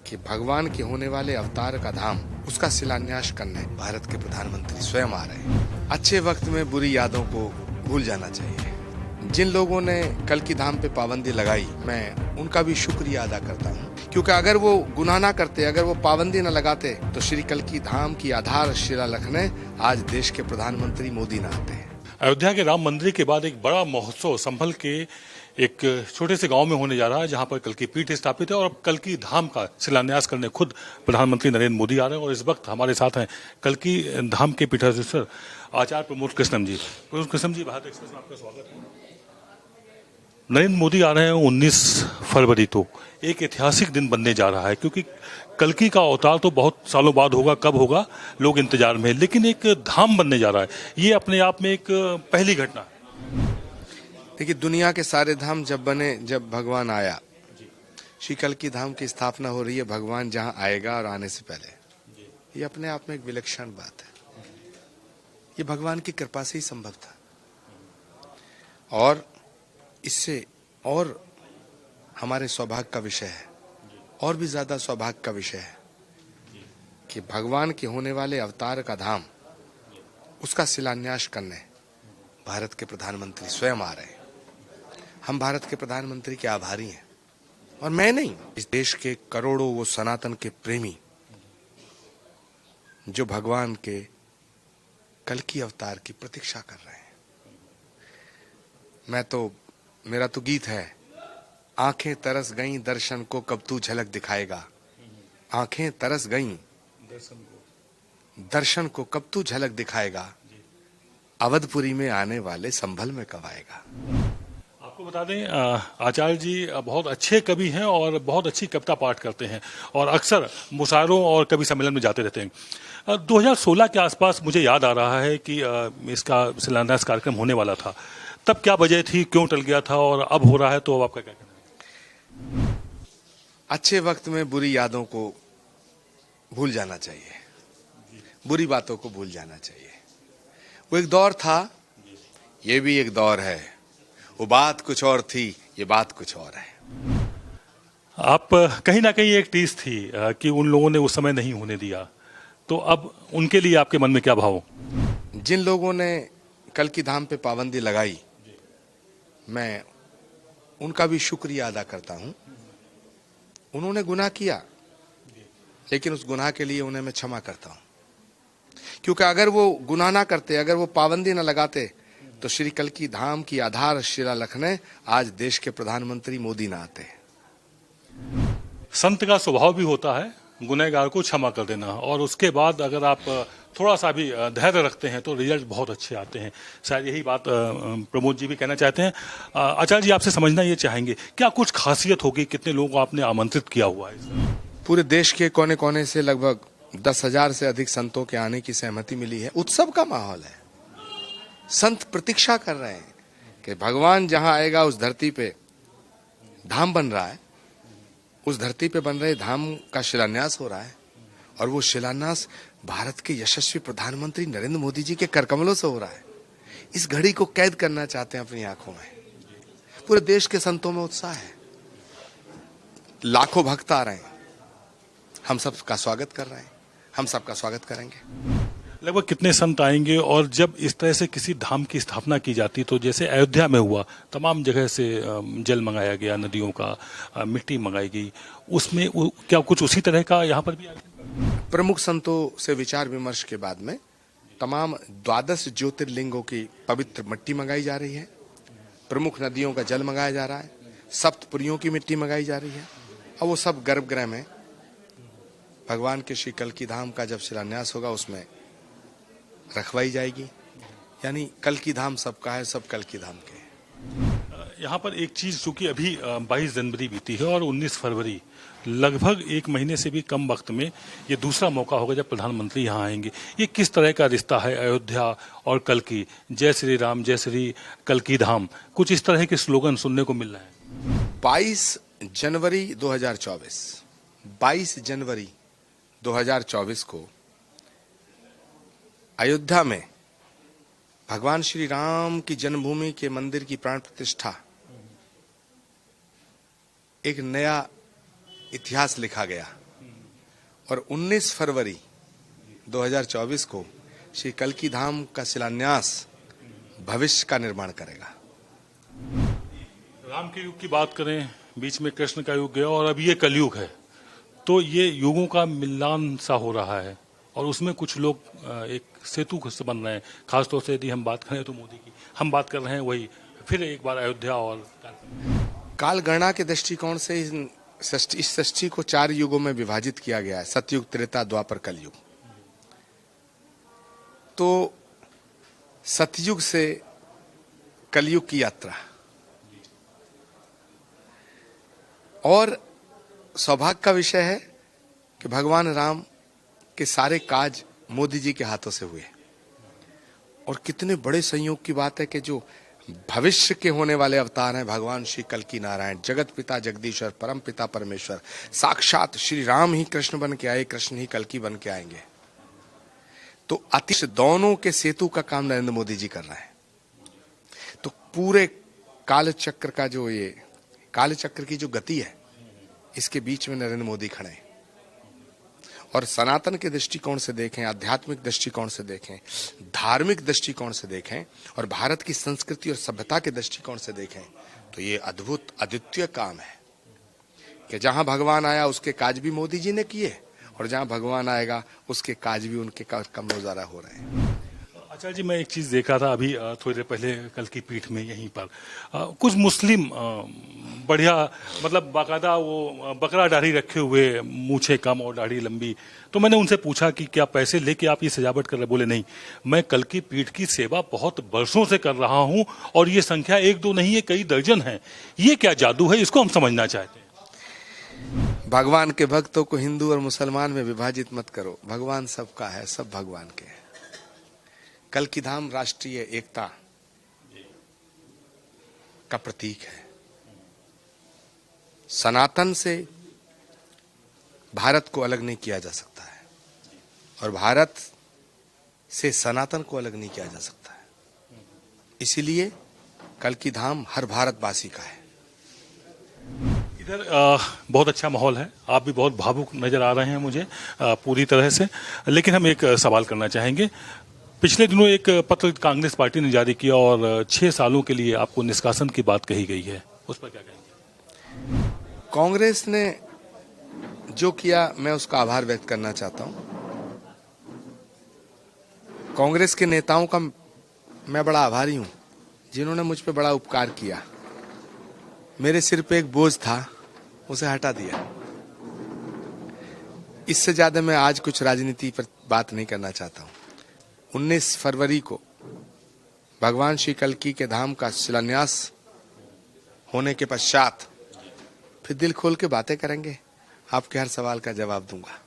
कि भगवान के होने वाले अवतार का धाम, उसका शिलान्यास करने भारत के प्रधानमंत्री स्वयं आ रहे हैं। अच्छे वक्त में बुरी यादों को भूल जाना चाहिए। जिन लोगों ने कल की धाम पे पाबंदी लगाई, मैं उनका भी शुक्रिया अदा करता हूँ, क्योंकि अगर वो गुनाह ना करते, अगर वो पाबंदी न लगाते, तो श्री कल की धाम की आधारशिला रखने आज देश के प्रधानमंत्री मोदी न आते। अयोध्या के राम मंदिर के बाद एक बड़ा महोत्सव संभल के एक छोटे से गांव में होने जा रहा है, जहां पर कल की पीठ स्थापित है और अब कल की धाम का शिलान्यास करने खुद प्रधानमंत्री नरेंद्र मोदी आ रहे हैं। और इस वक्त हमारे साथ हैं कल की धाम के पीठाधीश्वर आचार्य प्रमोद कृष्णम जी। प्रमोद कृष्णम जी, भारत एक्सप्रेस में आपका स्वागत है। नरेंद्र मोदी आ रहे हैं 19 फरवरी, तो एक ऐतिहासिक दिन बनने जा रहा है, क्योंकि कल्कि का अवतार तो बहुत सालों बाद होगा, कब होगा लोग इंतजार में, लेकिन एक धाम बनने जा रहा है। ये अपने आप में एक पहली घटना है। देखिए, दुनिया के सारे धाम जब बने, जब भगवान आया, श्री कल की धाम की स्थापना हो रही है, भगवान जहां आएगा और आने से पहले, ये अपने आप में एक विलक्षण बात है। ये भगवान की कृपा से ही संभव था, और इससे और हमारे सौभाग्य का विषय है, और भी ज्यादा सौभाग्य का विषय है कि भगवान के होने वाले अवतार का धाम, उसका शिलान्यास करने भारत के प्रधानमंत्री स्वयं आ रहे हैं। हम भारत के प्रधानमंत्री के आभारी हैं, और मैं नहीं, इस देश के करोड़ों वो सनातन के प्रेमी जो भगवान के कल की अवतार की प्रतीक्षा कर रहे हैं। मेरा तो गीत है, आंखें तरस गईं दर्शन को, कब तू झलक दिखाएगा। आंखें तरस गईं दर्शन को, कब तू झलक दिखाएगा। अवधपुरी में आने वाले संभल में कब आएगा। आपको बता दें, आचार्य जी बहुत अच्छे कवि हैं और बहुत अच्छी कविता पाठ करते हैं, और अक्सर मुशायरों और कवि सम्मेलन में जाते रहते हैं। 2016 के आसपास मुझे याद आ रहा है कि इसका शिलान्यास कार्यक्रम होने वाला था। तब क्या वजह थी, क्यों टल गया था, और अब हो रहा है, तो अब आपका क्या कहना है? अच्छे वक्त में बुरी यादों को भूल जाना चाहिए, बुरी बातों को भूल जाना चाहिए। वो एक दौर था, ये भी एक दौर है। वो बात कुछ और थी, ये बात कुछ और है। आप कहीं ना कहीं एक टीस थी कि उन लोगों ने उस समय नहीं होने दिया, तो अब उनके लिए आपके मन में क्या भाव? जिन लोगों ने कल की धाम पे पाबंदी लगाई, मैं उनका भी शुक्रिया अदा करता हूं। उन्होंने गुनाह किया, लेकिन उस गुनाह के लिए उन्हें मैं क्षमा करता हूं, क्योंकि अगर वो गुनाह ना करते, अगर वो पाबंदी ना लगाते, तो श्री कल की धाम की आधारशिला रखने आज देश के प्रधानमंत्री मोदी ना आते। संत का स्वभाव भी होता है गुनहगार को क्षमा कर देना, और उसके बाद अगर आप थोड़ा सा भी धैर्य रखते हैं तो रिजल्ट बहुत अच्छे आते हैं। शायद यही बात प्रमोद जी भी कहना चाहते हैं। आचार्य जी, आपसे समझना ये चाहेंगे, क्या कुछ खासियत होगी, कितने लोगों को आपने आमंत्रित किया हुआ है? पूरे देश के कोने कोने से लगभग 10,000 से अधिक संतों के आने की सहमति मिली है। उत्सव का माहौल है, संत प्रतीक्षा कर रहे हैं कि भगवान जहां आएगा, उस धरती पे धाम बन रहा है, उस धरती पे बन रहे धाम का शिलान्यास हो रहा है, और वो शिलान्यास भारत के यशस्वी प्रधानमंत्री नरेंद्र मोदी जी के करकमलों से हो रहा है। इस घड़ी को कैद करना चाहते हैं अपनी आंखों में। पूरे देश के संतों में उत्साह है, लाखों भक्त आ रहे हैं। हम सबका स्वागत कर रहे हैं, हम सबका स्वागत करेंगे। लगभग कितने संत आएंगे? और जब इस तरह से किसी धाम की स्थापना की जाती, तो जैसे अयोध्या में हुआ, तमाम जगह से जल मंगाया गया, नदियों का मिट्टी मंगाई गई, उसमें क्या कुछ उसी तरह का यहाँ पर भी? प्रमुख संतों से विचार विमर्श के बाद में तमाम 12 ज्योतिर्लिंगों की पवित्र मिट्टी मंगाई जा रही है, प्रमुख नदियों का जल मंगाया जा रहा है, सप्तपुरियों की मिट्टी मंगाई जा रही है, और वो सब गर्भगृह में भगवान के श्री कल की धाम का जब शिलान्यास होगा, उसमें रखवाई जाएगी। यानी कल की धाम सबका है, सब कल की धाम के। यहाँ पर एक चीज, चूंकि अभी 22 जनवरी बीती है और 19 फरवरी, लगभग एक महीने से भी कम वक्त में ये दूसरा मौका होगा जब प्रधानमंत्री यहाँ आएंगे। ये किस तरह का रिश्ता है अयोध्या और कल की? जय श्री राम, जय श्री कल की धाम, कुछ इस तरह के स्लोगन सुनने को मिल रहे हैं। 22 जनवरी 2024, 22 जनवरी 2024 को अयोध्या में भगवान श्री राम की जन्मभूमि के मंदिर की प्राण प्रतिष्ठा, एक नया इतिहास लिखा गया। और 19 फरवरी 2024 को श्री कल्की धाम का शिलान्यास भविष्य का निर्माण करेगा। राम के युग की बात करें, बीच में कृष्ण का युग गया और अब ये कलयुग है, तो ये युगों का मिलान सा हो रहा है और उसमें कुछ लोग एक सेतु से बन रहे हैं। खासतौर से यदि हम बात करें तो मोदी की, हम बात कर रहे हैं वही फिर एक बार अयोध्या और काल गणना के दृष्टिकोण से इस सृष्टि को 4 युगों में विभाजित किया गया है, सतयुग, त्रेता, द्वापर, कलयुग। तो सतयुग से कलयुग की यात्रा, और सौभाग्य का विषय है कि भगवान राम के सारे काज मोदी जी के हाथों से हुए। और कितने बड़े संयोग की बात है कि जो भविष्य के होने वाले अवतार हैं भगवान श्री कल्की नारायण, जगत पिता जगदीश्वर, परम पिता परमेश्वर, साक्षात श्री राम ही कृष्ण बन के आए, कृष्ण ही कल्की बन के आएंगे। तो अतिश दोनों के सेतु का काम नरेंद्र मोदी जी कर रहे हैं। तो पूरे कालचक्र का जो ये कालचक्र की जो गति है, इसके बीच में नरेंद्र मोदी खड़े हैं। और सनातन के दृष्टिकोण से देखें, आध्यात्मिक दृष्टिकोण से देखें, धार्मिक दृष्टिकोण से देखें और भारत की संस्कृति और सभ्यता के दृष्टिकोण से देखें, तो ये अद्भुत अद्वितीय काम है कि जहां भगवान आया उसके काज भी मोदी जी ने किए और जहां भगवान आएगा उसके काज भी उनके कम रोजारा हो रहे हैं। अच्छा जी, मैं एक चीज देखा था अभी थोड़ी देर पहले कल की पीठ में यहीं पर कुछ मुस्लिम बढ़िया, मतलब बाकायदा वो बकरा दाढ़ी रखे हुए, मूछें कम और दाढ़ी लंबी। तो मैंने उनसे पूछा कि क्या पैसे लेके आप ये सजावट कर रहे? बोले नहीं, मैं कल की पीठ की सेवा बहुत वर्षों से कर रहा हूं और ये संख्या 1-2 नहीं है, कई दर्जन है। ये क्या जादू है, इसको हम समझना चाहते हैं। भगवान के भक्तों को हिंदू और मुसलमान में विभाजित मत करो। भगवान सबका है, सब भगवान के हैं। कल्की धाम राष्ट्रीय एकता का प्रतीक है। सनातन से भारत को अलग नहीं किया जा सकता है और भारत से सनातन को अलग नहीं किया जा सकता है। इसीलिए कल्की धाम हर भारतवासी का है। इधर बहुत अच्छा माहौल है, आप भी बहुत भावुक नजर आ रहे हैं मुझे पूरी तरह से। लेकिन हम एक सवाल करना चाहेंगे। पिछले दिनों एक पत्र कांग्रेस पार्टी ने जारी किया और 6 सालों के लिए आपको निष्कासन की बात कही गई है, उस पर क्या कहेंगे? कांग्रेस ने जो किया, मैं उसका आभार व्यक्त करना चाहता हूं। कांग्रेस के नेताओं का मैं बड़ा आभारी हूं जिन्होंने मुझ पे बड़ा उपकार किया। मेरे सिर पे एक बोझ था, उसे हटा दिया। इससे ज्यादा मैं आज कुछ राजनीति पर बात नहीं करना चाहता हूं। 19 फरवरी को भगवान श्री कल्की के धाम का शिलान्यास होने के पश्चात फिर दिल खोल के बातें करेंगे, आपके हर सवाल का जवाब दूंगा।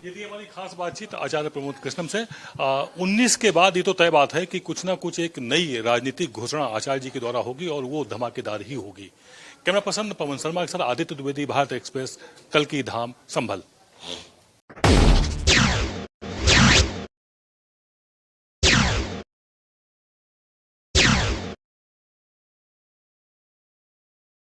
ये थी हमारी खास बातचीत आचार्य प्रमोद कृष्णम से। 19 के बाद ये तो तय बात है कि कुछ ना कुछ एक नई राजनीतिक घोषणा आचार्य जी के द्वारा होगी और वो धमाकेदार ही होगी। कैमरा पर्सन पवन शर्मा के साथ आदित्य द्विवेदी, भारत एक्सप्रेस, कल्की धाम, संभल।